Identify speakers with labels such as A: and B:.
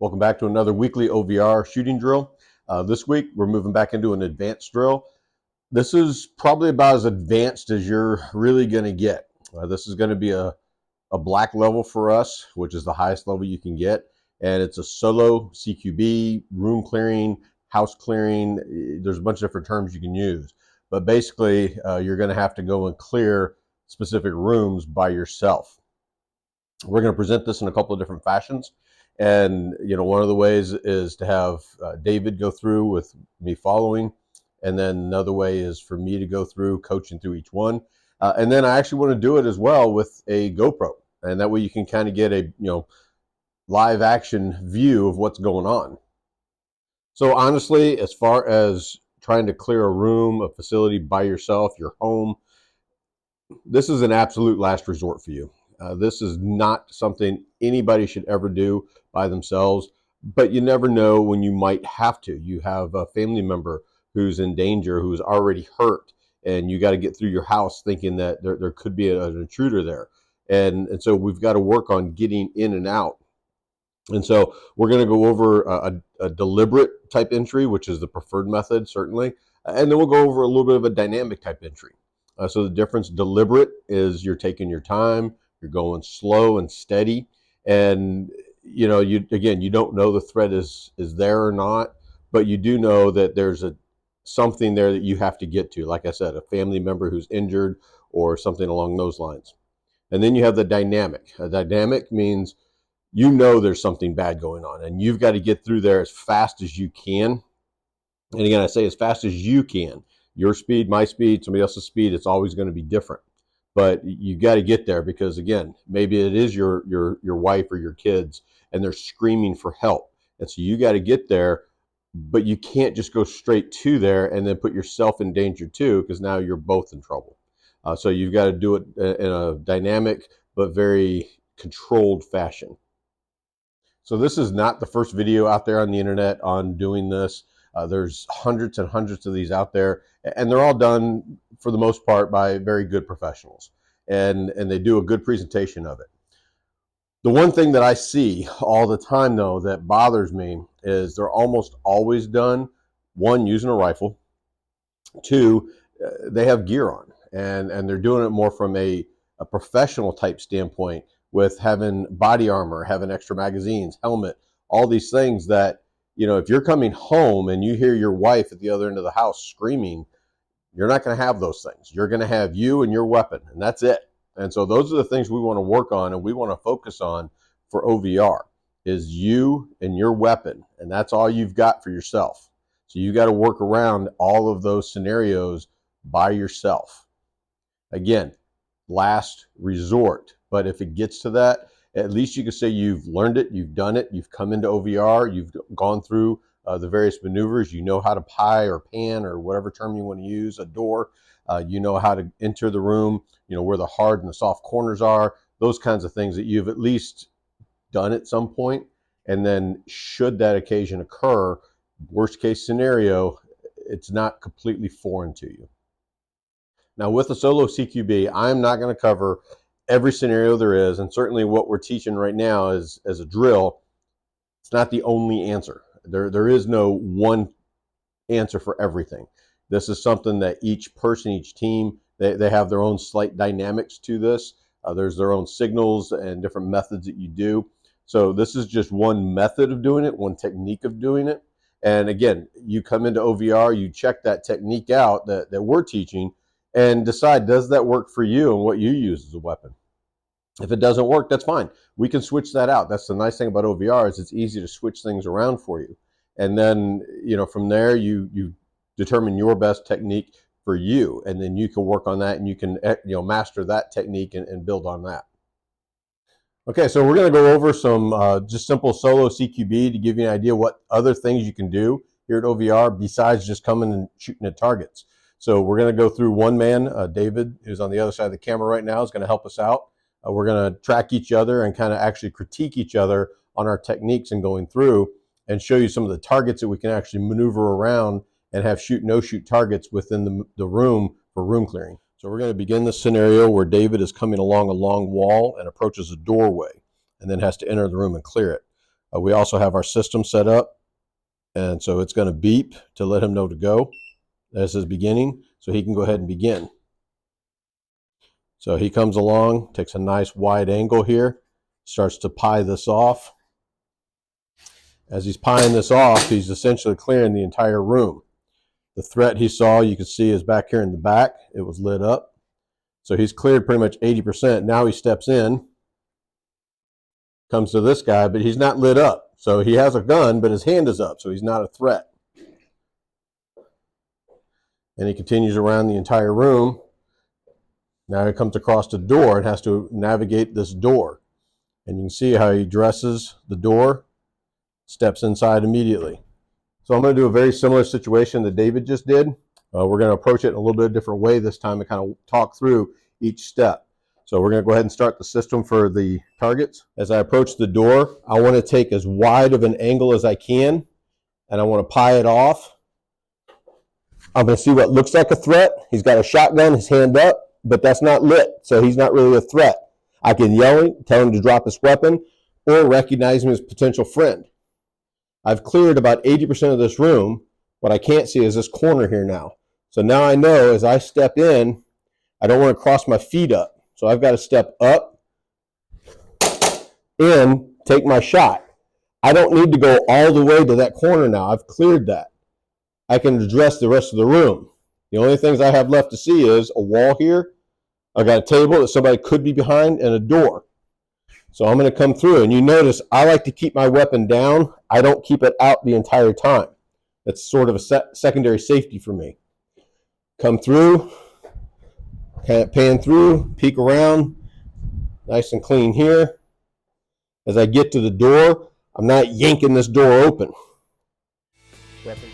A: Welcome back to another weekly OVR shooting drill. This week, we're moving back into an advanced drill. This is probably about as advanced as you're really going to get. This is going to be a black level for us, which is the highest level you can get. And it's a solo CQB, room clearing, house clearing. There's a bunch of different terms you can use. But basically, you're going to have to go and clear specific rooms by yourself. We're going to present this in a couple of different fashions. And, one of the ways is to have David go through with me following. And then another way is for me to go through coaching through each one. And then I actually want to do it as well with a GoPro. And that way you can kind of get a, live action view of what's going on. So honestly, as far as trying to clear a room, a facility by yourself, your home, this is an absolute last resort for you. This is not something anybody should ever do by themselves, but you never know when you might have to. You have a family member who's in danger, who's already hurt, and you got to get through your house thinking that there could be an intruder there. And so we've got to work on getting in and out. And so we're going to go over a deliberate type entry, which is the preferred method, certainly. And then we'll go over a little bit of a dynamic type entry. So the difference, deliberate, is you're taking your time, you're going slow and steady. And, you don't know the threat is there or not, but you do know that there's something there that you have to get to. Like I said, a family member who's injured or something along those lines. And then you have the dynamic. A dynamic means there's something bad going on and you've got to get through there as fast as you can. And again, I say as fast as you can. Your speed, my speed, somebody else's speed, it's always going to be different. But you got to get there because, again, maybe it is your wife or your kids and they're screaming for help. And so you got to get there, but you can't just go straight to there and then put yourself in danger too, because now you're both in trouble. So you've got to do it in a dynamic but very controlled fashion. So this is not the first video out there on the internet on doing this. There's hundreds and hundreds of these out there, and they're all done for the most part by very good professionals, and they do a good presentation of it. The one thing that I see all the time, though, that bothers me is they're almost always done, one, using a rifle, two, they have gear on, and they're doing it more from a professional type standpoint with having body armor, having extra magazines, helmet, all these things that, if you're coming home and you hear your wife at the other end of the house screaming, you're not going to have those things. You're going to have you and your weapon, and that's it. And so those are the things we want to work on and we want to focus on for OVR is you and your weapon, and that's all you've got for yourself. So you got to work around all of those scenarios by yourself. Again, last resort. But if it gets to that, at least you can say you've learned it, you've done it, you've come into OVR, you've gone through the various maneuvers, you know how to pie or pan or whatever term you want to use, a door, you know how to enter the room, where the hard and the soft corners are, those kinds of things that you've at least done at some point. And then should that occasion occur, worst case scenario, it's not completely foreign to you. Now with the solo CQB, I'm not going to cover every scenario there is, and certainly what we're teaching right now is as a drill, it's not the only answer. There is no one answer for everything. This is something that each person, each team, they have their own slight dynamics to this. There's their own signals and different methods that you do. So this is just one method of doing it, one technique of doing it. And again, you come into OVR, you check that technique out that we're teaching and decide, does that work for you and what you use as a weapon? If it doesn't work, that's fine. We can switch that out. That's the nice thing about OVR is it's easy to switch things around for you. And then, from there, you determine your best technique for you. And then you can work on that and you can, master that technique and build on that. Okay, so we're going to go over some just simple solo CQB to give you an idea what other things you can do here at OVR besides just coming and shooting at targets. So we're going to go through one man, David, who's on the other side of the camera right now, is going to help us out. We're going to track each other and kind of actually critique each other on our techniques and going through and show you some of the targets that we can actually maneuver around and have shoot, no shoot targets within the room for room clearing. So we're going to begin this scenario where David is coming along a long wall and approaches a doorway and then has to enter the room and clear it. We also have our system set up, and so it's going to beep to let him know to go. This is beginning, so he can go ahead and begin. So he comes along, takes a nice wide angle here, starts to pie this off. As he's pieing this off, he's essentially clearing the entire room. The threat he saw, you can see, is back here in the back. It was lit up. So he's cleared pretty much 80%. Now he steps in, comes to this guy, but he's not lit up. So he has a gun, but his hand is up, so he's not a threat. And he continues around the entire room. Now he comes across the door and has to navigate this door. And you can see how he dresses the door, steps inside immediately. So I'm going to do a very similar situation that David just did. We're going to approach it in a little bit different way this time and kind of talk through each step. So we're going to go ahead and start the system for the targets. As I approach the door, I want to take as wide of an angle as I can, and I want to pie it off. I'm going to see what looks like a threat. He's got a shotgun, his hand up, but that's not lit, so he's not really a threat. I can yell him, tell him to drop his weapon, or recognize him as a potential friend. I've cleared about 80% of this room. What I can't see is this corner here now. So now I know as I step in, I don't want to cross my feet up. So I've got to step up, in, take my shot. I don't need to go all the way to that corner now. I've cleared that. I can address the rest of the room. The only things I have left to see is a wall here. I've got a table that somebody could be behind and a door. So I'm going to come through, and you notice I like to keep my weapon down. I don't keep it out the entire time. That's sort of a secondary safety for me. Come through, pan through, peek around, nice and clean here. As I get to the door, I'm not yanking this door open. Weapon.